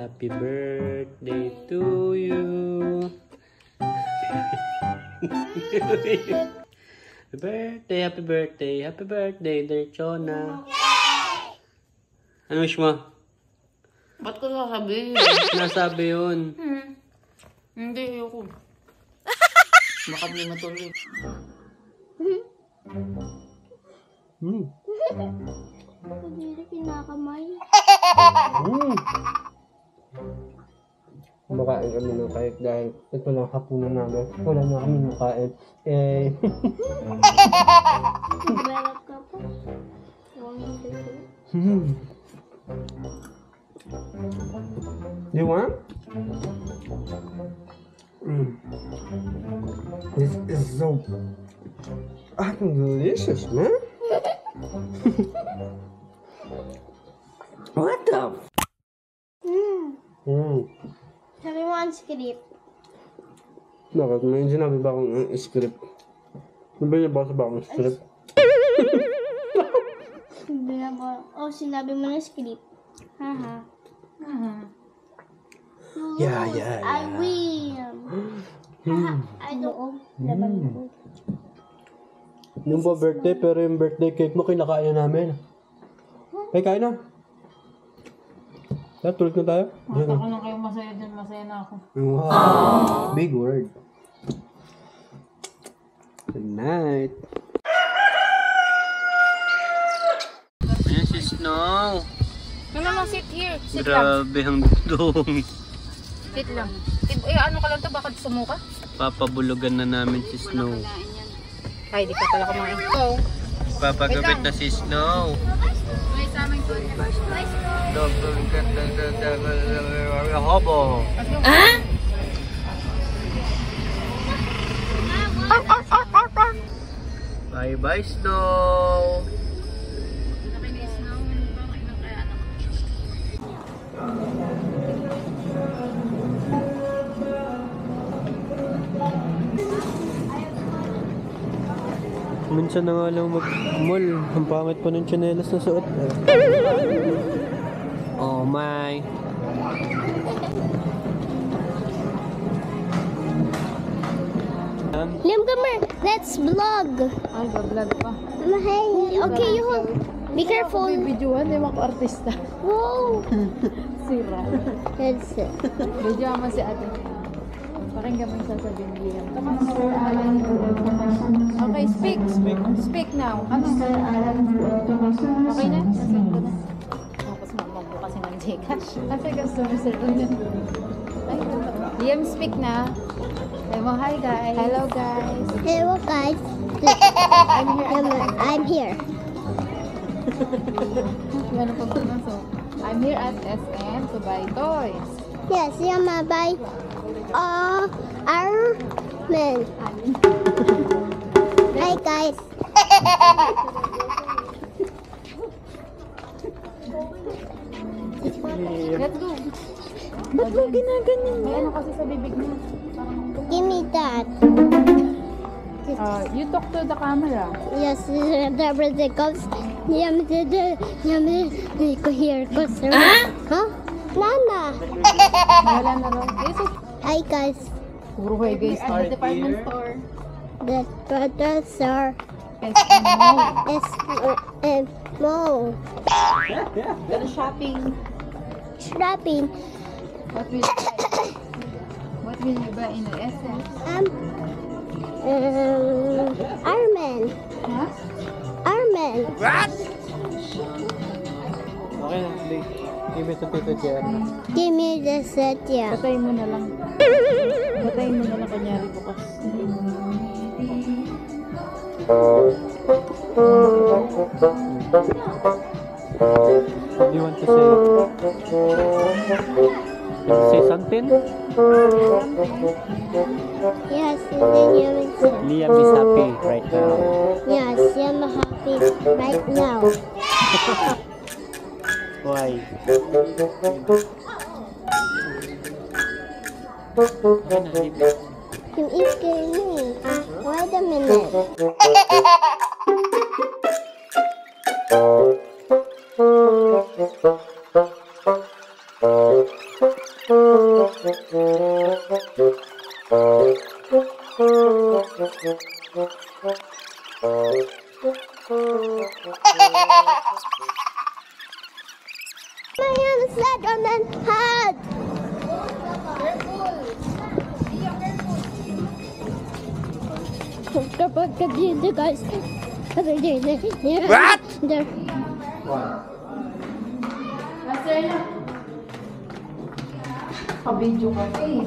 Happy birthday to you. Happy birthday, dear Chona. Ano wish mo? Ba't ko sasabihin? Nasabi yun. Hindi, ayoko. Baka may matuloy. Hindi kinakamay. Kumakain kami ng kahit dahil ito lang hapunan namin. Wala na kami nakain. Eh. Nagbalak ka pa. You want? This is so delicious, man. What the? Sabi mo ang script. Bakit? May sinabi ba akong script? Nabasa ba akong script? Hindi na ba? Oh, sinabi mo na script. Haha. Yeah. I win. Haha. I don't. Laban ko. Yung ba birthday, pero yung birthday cake mo kinakain na namin. Ay, kain na. Tulog na tayo? Mata ko lang kayo masaya dyan, masaya na ako. Wow. Big word. Good night. Ayan si Snow. No, sit here. Sit lang. Grabe ang dudong. Sit lang. Ano ka lang to, baka sumuka? Papabulugan na namin si Snow. Ay, di ka pala kumain. So, Papagabit na si Snow. may samang to. Hobo. Bye Snow. Minsan na nga lang mag-mall. Ang pangit pa ng tsinelas na suot. Oh my. Liam, come here. Let's vlog. Ay, vlog pa. Hey, okay, you hold. Be careful. Videoan, di mga artista. Whoa. Sira. That's it. Videoan mo si ate. Pakinggan mo yung sasabihin ni Liam. Okay, speak. Speak now. Ano? Okay na? Nasend ko na. Tapos magbukas ng Gcash. Kasi customer service niya. Liam, speak na. Say mo, hi guys. Hello guys. Hello, guys. I'm here. Ano pa ba na so? I'm here at SM to buy toys. Yes, I'm by Iron. Hi, guys. Let's go. Ba't mo ginaganyan May ano kasi sa bibig mo. Give me that. You talk to the camera. Yes, the birthday comes. Yum, ko here. Huh? Nana. Wala na rin. Hi, guys. Puro kayo guys. At the department store. The sir. Mo. Go to shopping. Shopping. What will you buy? What will you buy in the SM? Iron Man. Huh? Iron Man. Okay na, please. Give it to Tito Jen. Give me the set, yeah. Patayin mo na lang. Patayin mo na lang kanyari bukas. What do you want to say? Say something? Yes, then Liam is happy right now. yes, I'm happy right now. Why? You eat me. Wait a minute. My hand is leg on my head. Kapag dito guys. What? Pa-video ka eh.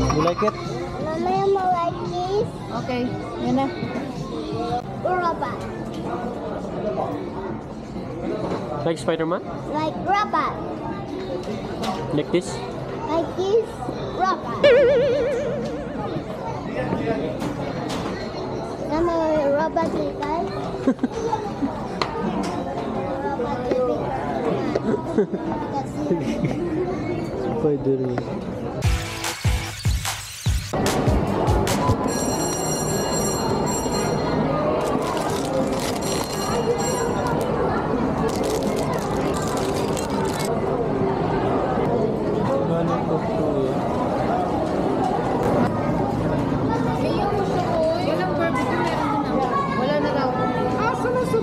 You like it? Mamaya mo like this. Okay, yan na. Robot. Like Spider-Man? Like robot. Like this? Like this. Robot. Nama robot ni guys. Robot ni. Kasi Spider-Man. Yan ang barbecue meron din naman. Wala na daw. Asa na sa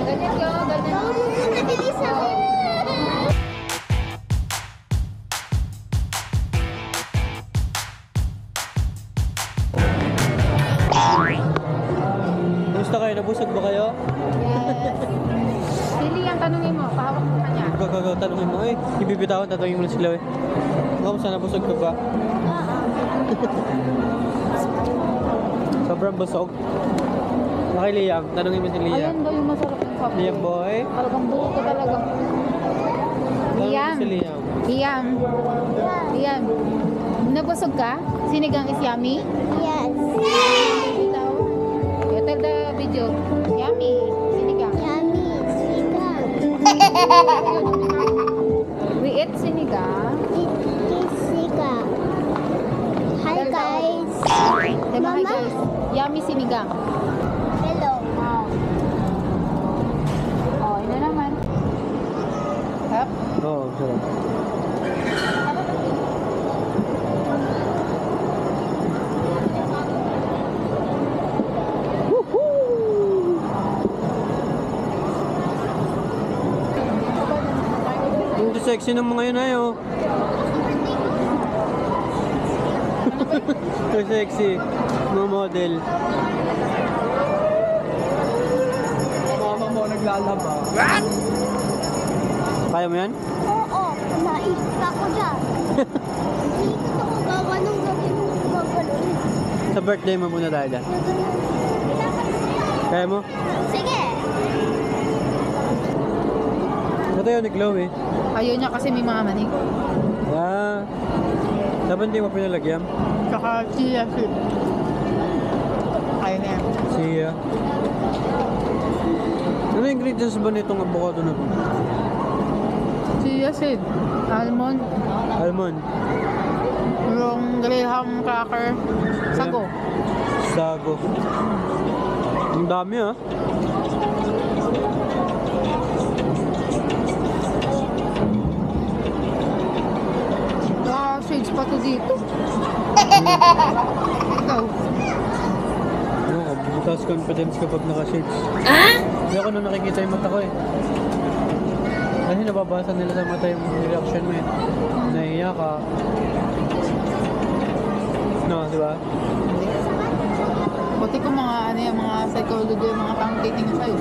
Ganyan ka, ganyan. nabilis ako. Kamusta kayo? Nabusog ba kayo? Yes. Sili ang tanungin mo, pahawak mo kanya. Tanungin mo, ibibitawan, tatanungin mo na sila Kamusta, nabusog ka ba? Sobrang busog. Okay, Liam. Tanungin mo si Liam. Ayan daw yung masarap ng kape. Liam boy. Talagang buo ko talaga. Tanungin mo Liam. si Liam. Liam. Liam. Nabusog ka? Sinigang is yummy? Yes. Ikaw? You tell the video. Yummy. Sinigang. Yummy. Sika. We eat sinigang. Sika. Hi guys. Diba, hi Mama? guys? Yummy sinigang. Hello. Wow. Oh, ina naman. Hap. Oo, sarap. Yung sexy ng mga yun ay So sexy. Mga model. Mama mo naglalaba. What? Kaya mo yan? Oo. Naisip ako dyan. Hindi ko gaganong gawin mo gagalon. Sa birthday mo muna tayo dyan. Kaya mo? Sige. Ito yun, nag-glow eh. Ayaw niya kasi may mga manig. Ah. Dapat hindi mo pinalagyan. Tsaka chia seed. Ayaw na yan. Siya. Ano yung ingredients ba nitong avocado na to? Chia seed. Almond. Almond. Yung graham cracker. Sago. Sago. Ang dami ah. Shades pa to dito. Ikaw. Ano ka, butas confidence kapag naka-shades. Ah? Hindi ako nung nakikita yung mata ko eh. Kasi nababasa nila sa mata yung reaction mo eh. Nahiya ka. No, di ba? Buti ko mga ano yung mga psychology, yung mga pang titingin sa'yo.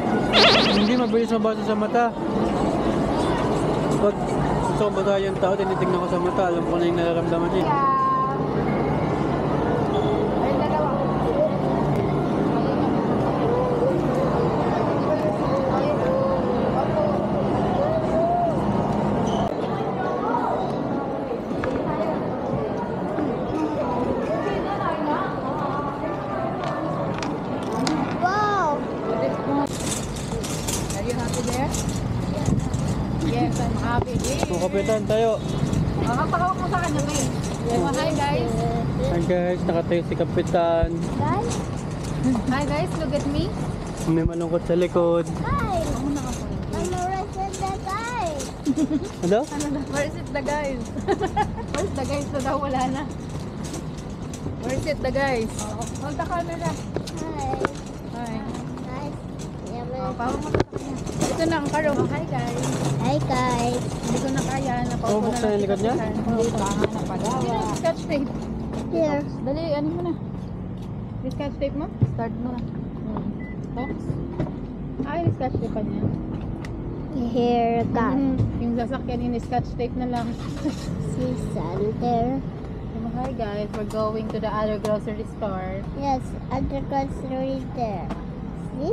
Hindi mabilis mabasa sa mata. Pag gusto ko ba yung tao, tinitignan ko sa mata, alam ko na yung nararamdaman niya. Ayun, dalawa. Wow. Are you happy there? Yes, I'm happy. Mga kapitan, tayo. Mapakawak mo sa kanya, May. Hi guys. Hi guys, nakatayo si Kapitan. Guys, Hi guys, look at me. May malungkot sa likod. hi. I'm arrested that guy. Ano? Where is it the guys? Where's the guys na daw? Wala na. Where is it the guys? Hold the camera. Hi. Hi. Guys. Pawak mo sa kanya. Ito na ang karo. Hi guys. Hi guys. Hindi ko na kaya. Oh, buksan yung likod niya? Hindi pa nga napagawa. Scotch tape. Here. Dali, ano mo na? May scotch tape mo? Start mo na. Box. Ay, may scotch tape pa niya. Here, God. Yung sasakyan yun, scotch tape na lang. See center. Hi guys, we're going to the other grocery store. Yes, other grocery there. See?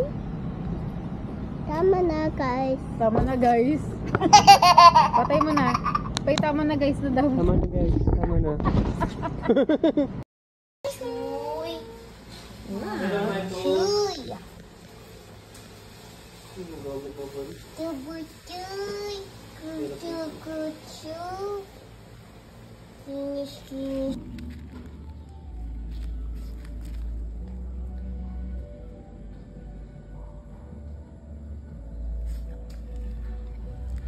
Tama na, guys. Tama na guys. Patay mo na. Pay tama na guys na daw. Tama na guys, tama na. Chuy. Chuy. Tubuchuy. Kuchukuchu. Finish.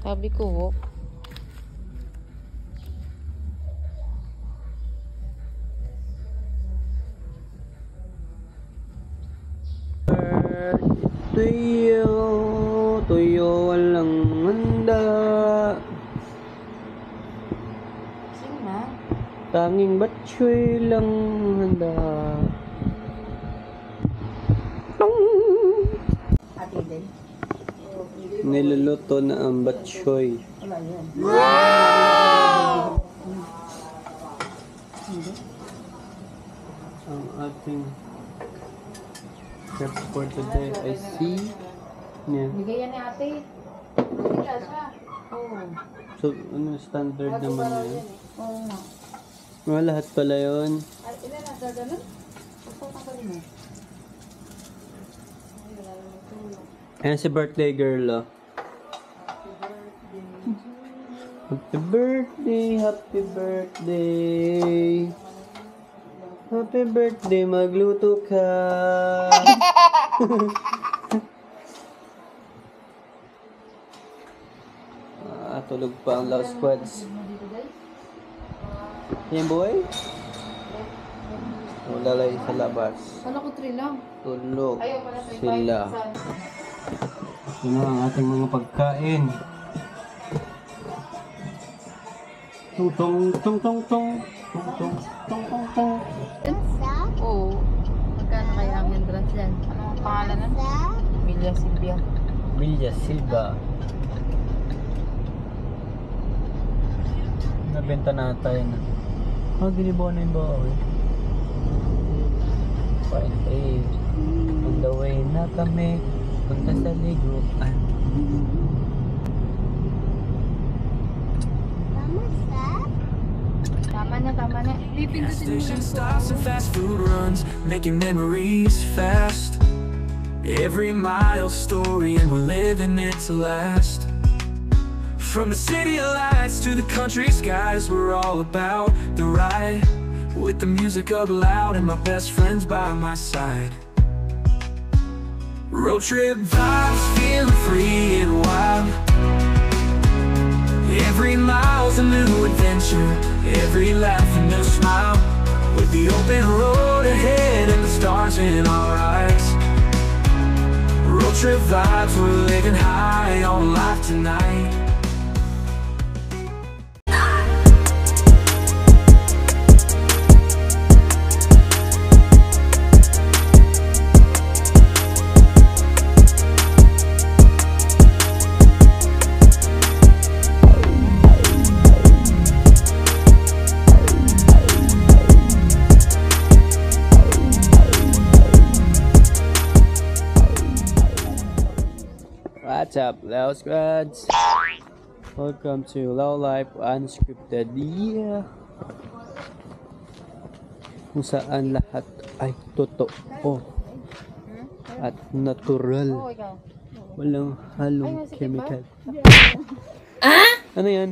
Sabi ko, Tuyo walang handa. sing na. Tanging batchoy lang handa. Tong! Ate din. Niluluto na ang batchoy. Wala yan. Ang ating chef for today ay si yeah. Bigay yan ni ate. Bigay siya. Oo. So, ano standard naman yan? Oo nga. Mga lahat pala yun. Ay, ilan na gaganon? Gusto ko tanggalin mo. Ayan si birthday girl, oh. Happy birthday, happy birthday. Happy birthday, magluto ka. Tulog pa ang Love Squads. Yan boy? Wala lang sa labas. Kala ko 3 lang. Tulog Ayaw pala sa sila. Ito na ang ating mga pagkain. Tung tong tong tong tong tong tong tong tong tong. Sa? Oo. Magkano kaya ang entrance yan? Ano ang pangalan nun? Sa? Villa Silvia. Villa Silva. Nabenta na tayo na. Ginibawa na yung bahay. Fine day. On the way na kami. Punta sa liguan. Tama sa? Tama na, tama na. Station stops and fast food runs, making memories fast. Every mile story and we're living it to last. From the city lights to the country skies, we're all about the ride. With the music up loud and my best friends by my side. Road trip vibes, feeling free and wild. Every mile's a new adventure, every laugh a new smile. With the open road ahead and the stars in our eyes. Road trip vibes, we're living high on life tonight. What's up, Leo Squads? Welcome to Low Life Unscripted. Yeah. Kung saan lahat ay totoo at natural. Oo, ikaw. Walang halong Ay, masikip chemical. ba? Ano yan?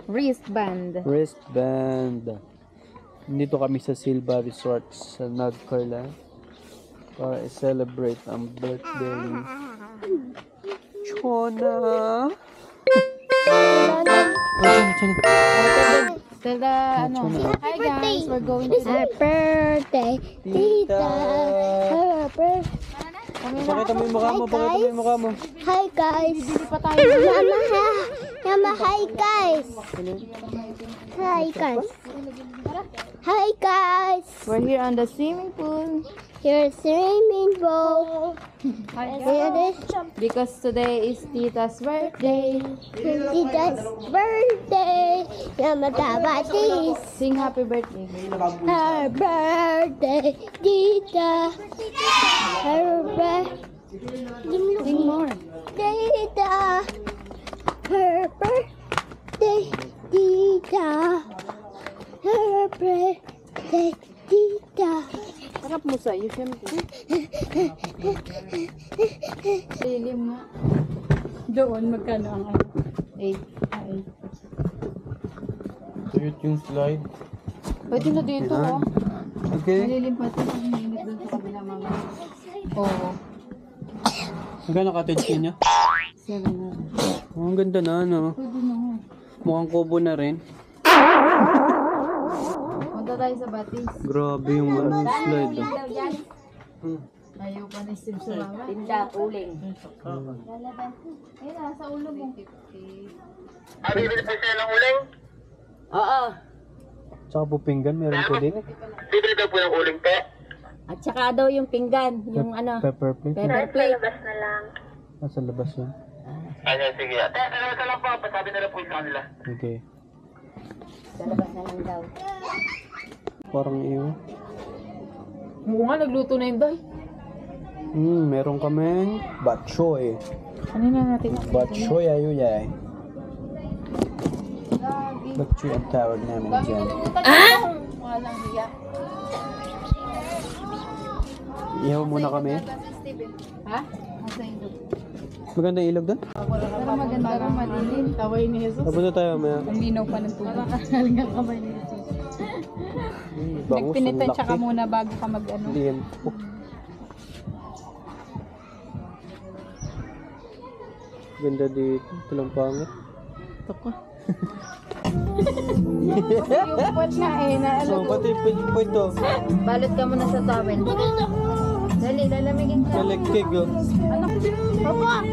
Wristband. Wristband. Dito kami sa Silva Resort sa North Carolina para i-celebrate ang birthday ni Chona. Tell the, ano, hi guys, we're going to... Happy birthday, Tita. Happy birthday. Pakita mo yung mukha mo, pakita mo yung mukha mo. Hi guys. Bibili pa tayo. Yama, hi guys. Hi guys. Hi guys. We're here on the swimming pool. Here's swimming pool. Here it is. Because today is Tita's birthday. Tita's birthday. Yama tabatis. Sing happy birthday. Happy birthday, Tita. Happy birthday. Sing more. Tita. Happy birthday, Tita. Happy birthday, Tita. Harap mo sa'yo, syempre. Lilim nga. Doon, magkano ang ano? 8. Tuyot yung slide. Pwede na dito, oh. Okay. Malilim pa ito. Ang minit doon sa kabila, mama. Oo. Magkano cottage key niya? 7 na. Oh, ang ganda na, ano. Pwede na nga. Mukhang kubo na rin. Punta tayo sa Batis. Grabe yung ano, slide. Ayaw pa ni Steve sa mama. Tinda, uling. Ayun, nasa ulo mo. Bibili po siya ng uling? Oo. Tsaka po pinggan, meron ko din. Bibili daw po ng uling po? At saka daw yung pinggan, yung ano, Pepper plate. pepper plate. Nasa labas yun. Ano, sige. Teka lang po, pasabi na lang po sa kanila. Okay. Sa labas na lang daw. Parang iyo. Oo nga, nagluto na yun ba? Meron kaming batchoy. Ano na natin? Batchoy ayuyay. Batchoy ang tawag namin dyan. Walang hiya. Ihaw muna kami. Ha? Nasa ilog. Maganda yung ilog doon? Pero maganda rin malilim. Taway ni Jesus. Papunta tayo maya. Ang linaw pa ng tubig. Nakakaling ang kamay ni Jesus. Bangus, ang Nagpinitansya ka laki. muna bago ka mag-ano. Liempo. Ganda dito. Ito lang pangit. Ito ko. Yung pot nga eh. So, pati po ito. Balot ka muna sa towel. Dali, lalamigin ka. Nalikig oh. Papa,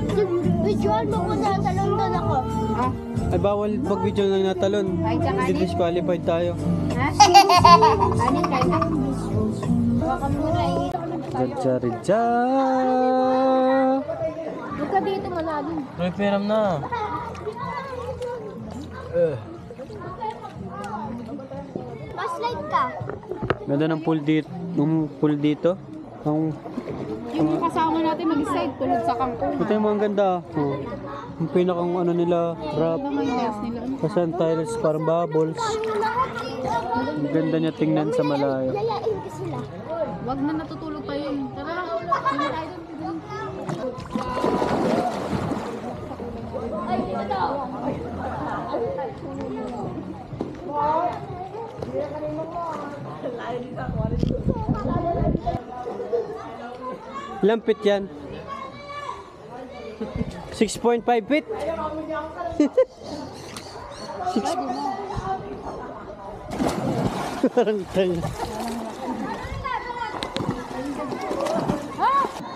visual mo ko sa talong doon ako. Ha? Ay, bawal pag video lang natalon. Ay, kanin? Disqualified tayo. Ha? Kanin, kain ka. Baka muna eh. Radja. Huwag ka dito malalim. May peram na. Paslide ka. Ganda ng pool dito. Yung pool dito. Ang Yung kasama natin mag-slide tulad sa kangkong. ito yung mga ganda. Oh. Yung pinakang ano nila, wrap. Ano yung gas nila? Kasan tiles, parang bubbles. Ang ganda niya tingnan sa malayo. Layain ko sila. Wag na natutulog tayo. Tara, sino tayo doon? Ay, ito. Lampit yan. 6.5 feet. 6. Parang tayo.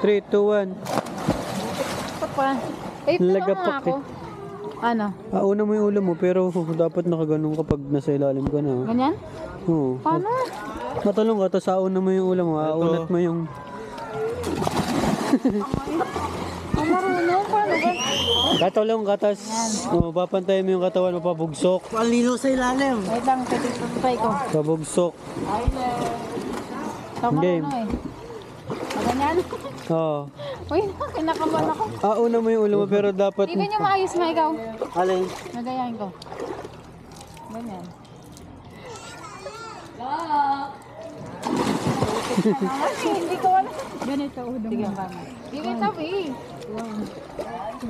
3, 2, 1. Pa. Eh, Lagapak ako. Ano? Una mo yung ulo mo pero dapat nakaganon kapag nasa ilalim ka na. Ganyan? Oo. Paano? Matalong ka, tapos auna mo yung ulo mo, aunat mo yung... Ang marunong. Paano ba? Katulong ka, tapos bapantayin mo yung katawan mo pabugsok. Palilo sa ilalim. Wait lang, try ko. Pabugsok. Tama Game. na eh. Ganyan? Oo. Uy, kinakabahan ako. Auna mo yung ulo mo pero dapat... Hindi niyo maayos na ikaw. Alin? Nagayahin ko. Ganyan. Hindi ko alam. Ganito. Sige, banga. Sige, sabi.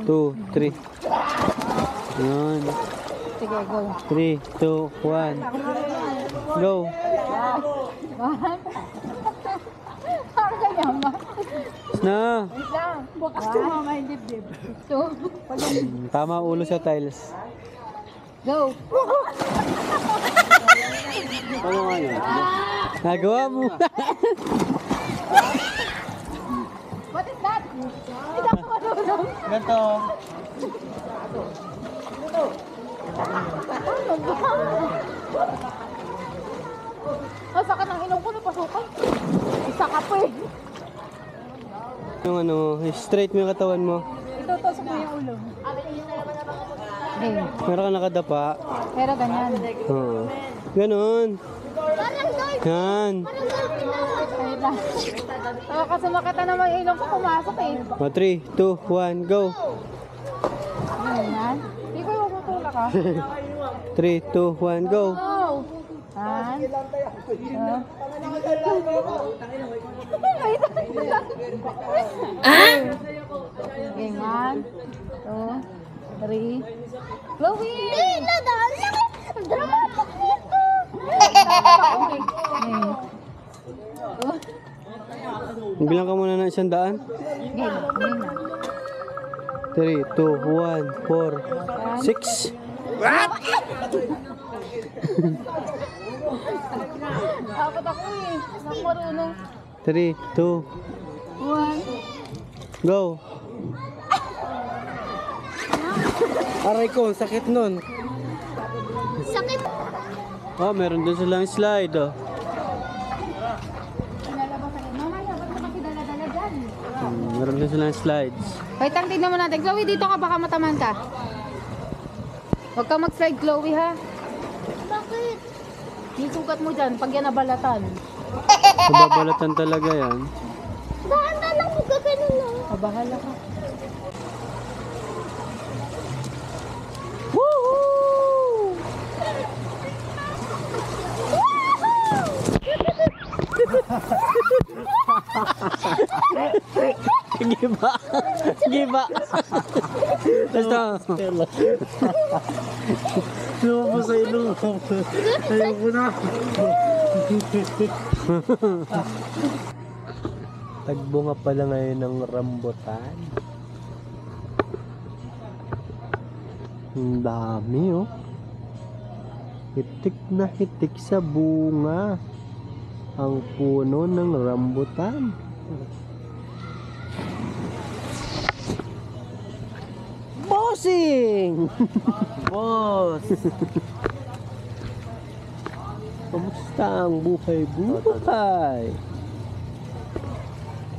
2, 3. Yan. Sige, go. 3, 2, 1. Go. One. Parang ganyan ba? Na. Wait lang. Bukas tumama yung dibdib. Two. Tama ulo sa tiles. Go. Ano nga yun? Nagawa mo. What is that? Hindi ako marunong. Ganto. Oh, saka ng ilong ko napasukan. Isa ka pa eh. Yung ano, straight mo yung katawan mo. Itutusok mo yung ulo. Okay. Meron ka nakadapa. Pero ganyan. Oo. Ganon. Yan. Ayun lang. Kasi makita naman yung ilong ko pumasok eh. O, 3, 2, 1, go. Ganyan. Hindi ko yung tutulak ah. 3, 2, 1, go. Go! Han? Okay, 1, 2, 3. Chloe! Bilang ka muna ng 100. 3, 2, 1, 4, 6. Dapat ako eh. Nang marunong. 3, 2, 1. go. Aray ko, sakit nun. Sakit. Oh, meron din silang slide, oh. Mamaya, ba't mo kasi dala-dala dyan? Meron din silang slides. Wait, ang tignan mo natin. Chloe, dito ka baka mataman ka. Huwag ka mag-slide, Chloe, ha? Bakit? Yung sugat mo dyan, pag yan nabalatan. Mababalatan talaga yan. Saan na lang magkakaroon lang? Bahala ka. Giba. Giba. Basta. Lumabas sa ilong. Ayoko na. Tagbunga pala ngayon ng rambutan. Ang dami, oh. Hitik na hitik sa bunga ang puno ng rambutan. Bossing! Boss! Kamusta ang buhay-buhay?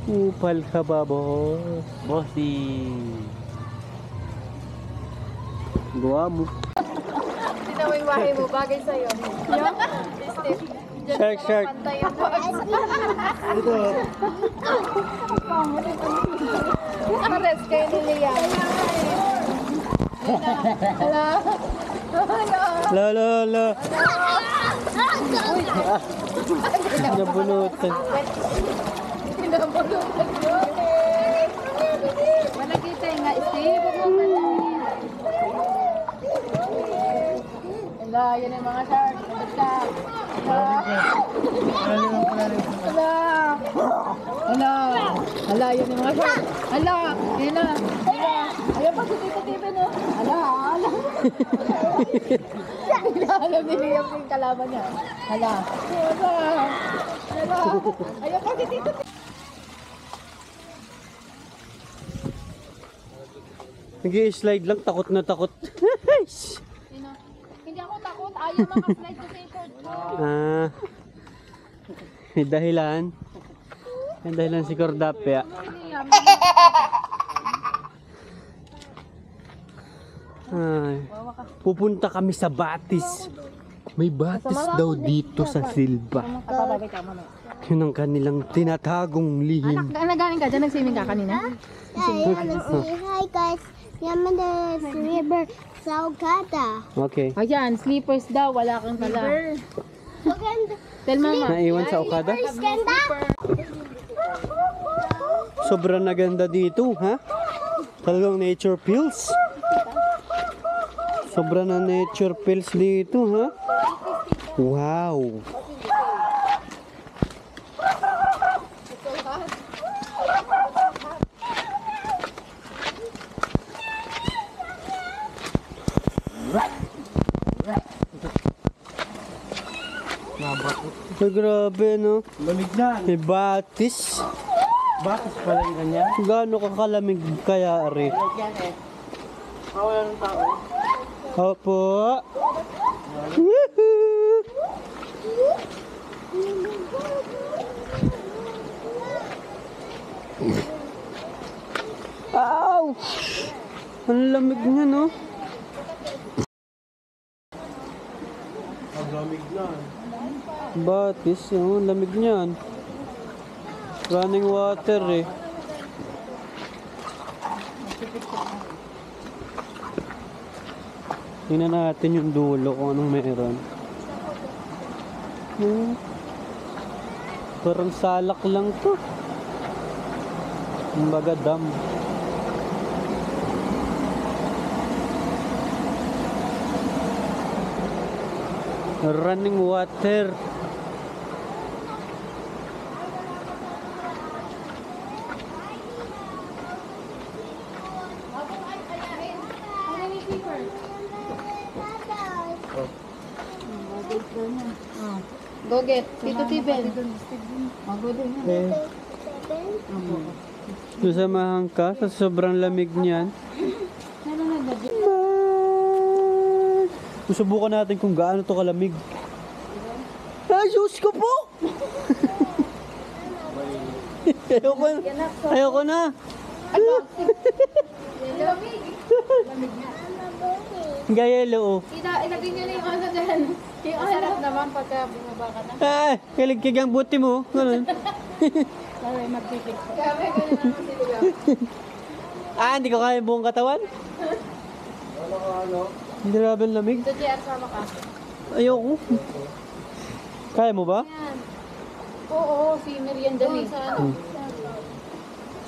Upal ka ba, boss? Bossing! Gawa mo. Tinaway-wahay mo, bagay sa'yo. Yung? Shark, shark. Pantay yung Pares kayo ni Liam. Hello? Hello? La la la. Nabunutan. Pinabulutan yun. Malagitay nga, Steve. Huwag mo Hello, yun yung mga shark. Hello. Hello. Hello, yun yung mga shark. Hello. Hello. Ayaw pa si Tito Tipe, no? Hello. Hello. Alam ni Liam yung kalaban niya. Hello. Hello. Hello. Ayaw pa si Tito Tipe. Nag-i-slide lang, takot na takot. Hindi ako takot. Ayaw makaslide ko sa short ko. Ah, may dahilan. May dahilan si Cordapia. Ay, pupunta kami sa Batis. May Batis daw dito sa Silva. Papabagay ka, mama. Yun ang kanilang tinatagong lihim. Nagaling ka dyan? Nag-swimming ka kanina? Hi, hi guys. Yaman the river Saugata. Okay. Ayan, sleepers daw. Wala kang kala. Maganda. Tell mama. Naiwan sa Okada? Ganda. Sobrang naganda dito, ha? Talagang nature feels. Sobra na nature pills dito, ha? Wow! Ay, grabe, no? Lamig na. May batis. Bakit pala yung ganyan? Gaano kakalamig kaya, Ari? Yan eh. Wala ng tao. Opo. Ow! Ang lamig niya, no? Ang lamig na. Batis, oh, lamig niyan. Running water, eh. Tingnan natin yung dulo kung anong meron. Parang salak lang to. Kumbaga dam. Running water. Go get. Tito Tibel. Go din. Eh, susamahan ka sa sobrang lamig niyan. Susubukan natin kung gaano to kalamig. Ay, Diyos ko po! Ayoko na. Gayelo, oh. Ilagay niyo na yung ano dyan. Yung sarap naman pagka bumaba ka na. Ay, kaligkig ang buti mo. Ganun. Sorry, magpipik. Kami, ganyan naman sila. Hindi ko kaya buong katawan. Grabe ang lamig. Ito, JR, sama ka. Ayoko. Kaya mo ba? Yan. Oo, si Merienda Lee.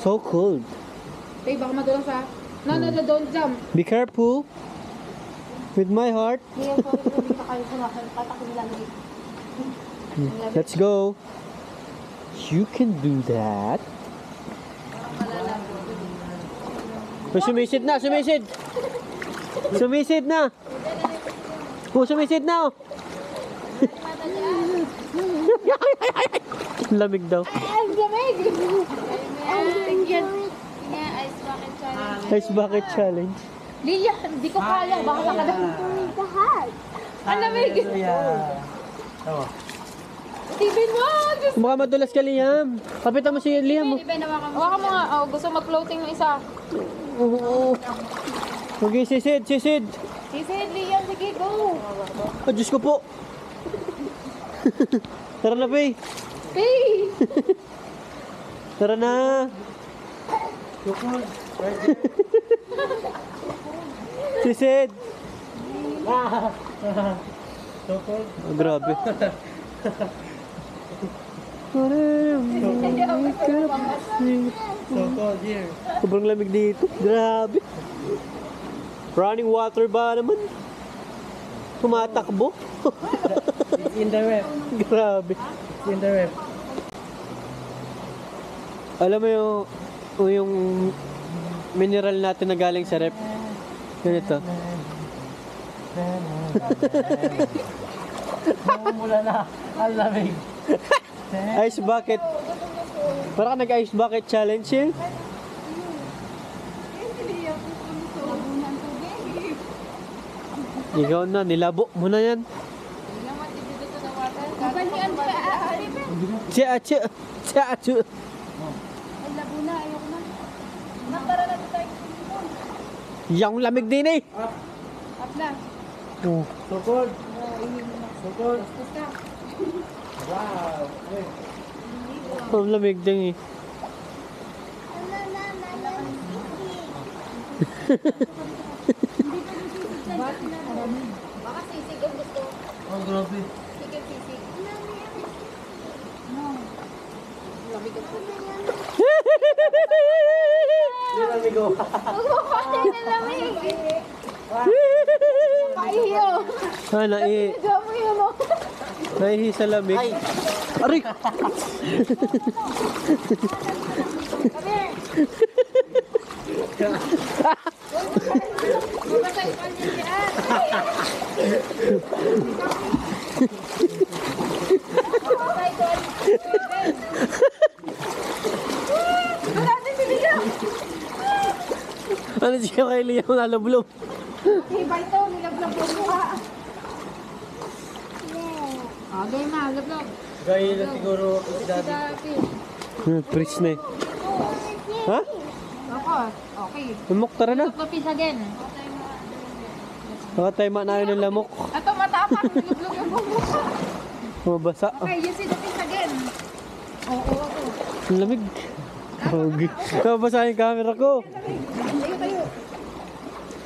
So cold. Tay, baka madulang sa... No, don't jump. Be careful. With my heart. Hindi, sorry, hindi ka kayo sumakal. Patakot lang dito. Let's go. You can do that. Oh, sumisid na, sumisid. Sumisid na. Oh, sumisid na. Oh. Lamig daw. Ang lamig! Tingyan. Tingnan, ice bucket challenge. Ice bucket challenge. Lilia, hindi ko kaya. Baka ka na. Ang lamig! Steven mo! Diyos! Baka madulas ka, Liam. Kapitan mo si Liam. Oh. Hawakan mo nga. Oh, gusto mag-floating ng isa. Oo. Okay, sisid, sisid. Sisid, Liam. Sige, go! Oh, Diyos ko po. Tara na, Pay. Hey! Tara na. Sisid. Oh, grabe. So cold here. Sobrang lamig dito. Grabe. Running water ba naman? Tumatakbo. It's in the ref. Grabe. It's in the ref. Alam mo yung mineral natin na galing sa rep. Ganito. Mula na. Ang lamig. Ice bucket. Para ka nag-ice bucket challenge eh. Ikaw na, nilabo mo na yan. Balian ba? Tsa, tsa, tsa, tsa. Ay, labo na. Ayoko na. Nakara na tayo. Yung lamig din eh. Up na. Oh. So cold. So cold. Basta. Wow. Ang lamig din eh. Baka sisig ang gusto. Oh, grabe. Sige, sisig. Lamig ang gusto. Yung lamig ko. Huwag mo kasi na lamig. Naihiyo. Diyan mo yun, oh. Naihi sa lamig. Aray! Mamatay pa niya yan. Mamatay pa niya. Ano siya kay Liam nalablob? Hibay to, nilablab yung mukha. Oh, game na, lablab. Gaya na siguro si Daddy. Freeze na eh. Ha? Ako, okay. Lamok, tara na. Lapis again. Baka tayo manayon ng lamok. Ito matapang, nilablab yung mukha. Mabasa. Okay, you see the fish again. Oo. Ang lamig. Okay. Mabasa yung camera ko. Tayo.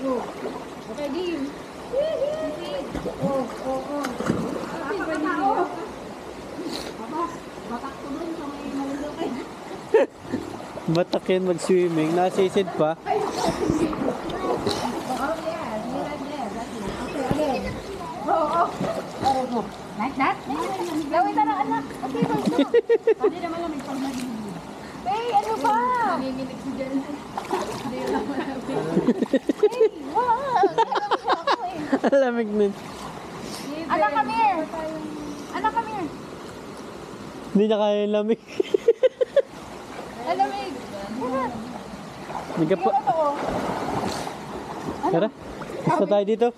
Oh. Okay, game. Oh. Batak ko dun sa may malulaki. Batak yan mag-swimming. Nasisid pa. Oh, yeah. Okay, again. Oh. Like that? Lawin na lang, anak. Okay, pwede naman lang may pag-naging. Hey, ano ba? Nanginginig si Jen. Hey, wag! Ang lamig nun. Anak, come here! Anak, come here! Hindi niya kaya yung lamig. Alamig! Hindi ka pa. Tara. Basta tayo dito.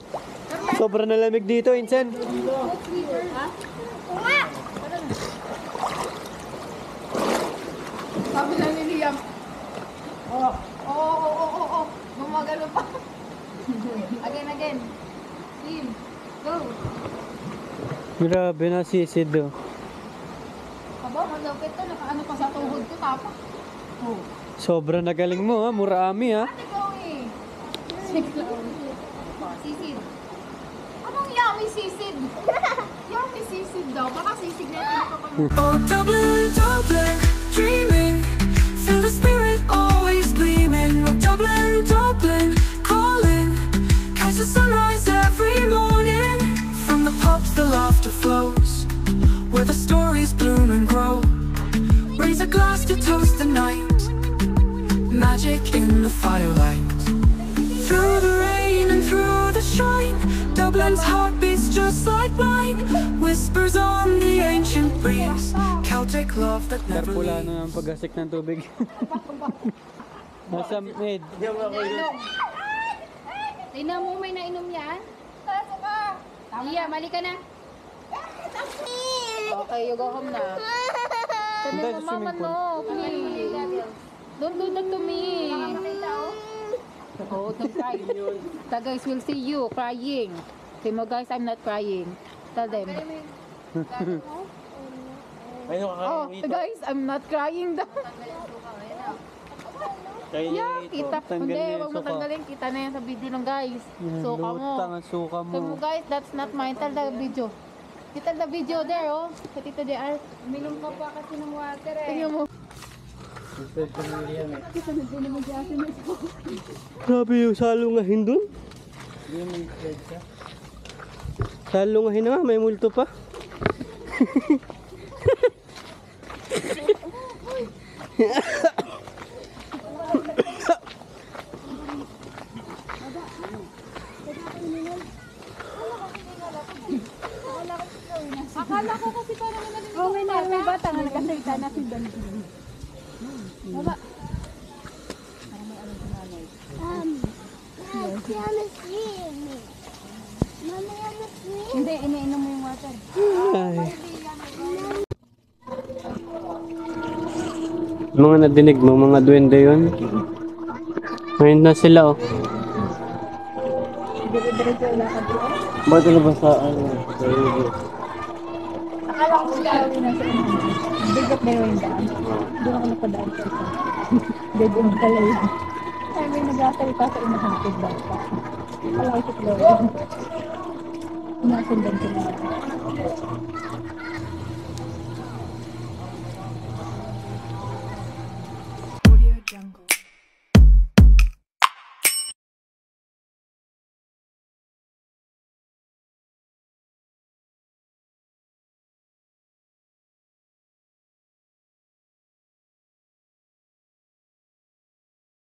Sobrang nalamig dito, Insen. Sabi na ni Liam. Oo. Gumagano pa. Again. Team, go. Grabe, nasisid oh. Aba, malapit to. Nakaano pa sa tuhod ko, tapa. Oh. Sobrang nagaling mo ha, Murami ha. Ate, go eh. Sisid. Anong yummy sisid? Yummy sisid daw. Baka sisig na ito pa Oh, Dublin, dreaming. Feel the spirit always gleaming. Oh, Dublin, calling. Catch the sunrise every morning. From the pubs, the laughter flows. Where the stories bloom and grow. Raise a glass to toast the night. Magic in the firelight. Through the rain and through the shine, Dublin's heart beats just like mine. Whispers on the ancient breeze, Celtic love that never Pula leaves. na ang paggasik ng tubig. Nasa mid. Tingnan mo, may nainom yan. Kaso ka. Iya, mali ka na. Okay, you go home na. Sabi Hindi, mo, sa mama, swimming pool. no, please. Don't do that to me. Oh, don't cry. The guys will see you crying. Say mo, guys, I'm not crying. Tell them. Ayun Oh, guys, I'm not crying daw. Yeah, kita. Hindi, huwag mo tanggalin. Kita na yan sa video ng guys. Suka mo. Lutang ang suka Say mo, mo. guys, that's not mine. Tell the video. Tell the video there, oh. Sa Tito JR. Minum ka pa kasi ng water, eh. Tingnan mo. Grabe yung salungahin dun. Salungahin na nga, may multo pa. Akala ko kasi parang nalimutan. Oh, may bata nga nagkasita na si Don. Baba. Hindi, iniinom mo yung water. Ay. Mga nadinig mo, mga duwende yun. Ngayon na sila oh. Bakit na ba sa ano? Akala ko sila rin na sa inyo. Bigot na yung daan. Doon ako napadaan sa isa. Bigot pala yun. Ay, may nag-asalita sa inahantid bata. Akala ko si Chloe. Inasundan ko na.